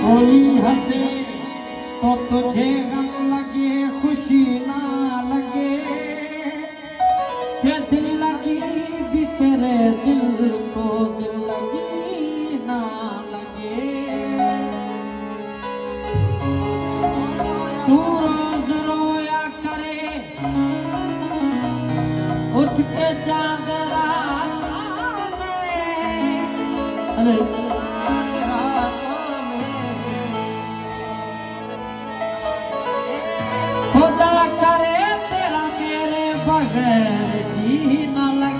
कोई हंसे तो तुझे गम लगे, खुशी ना लगे, कि दिल लगी भी तेरे दिल को दिल लगी ना लगे। तू रोज रोया करे उठ के चांद रात में, अरे खुदा करे तेरा मेरे बगैर जी न लगे।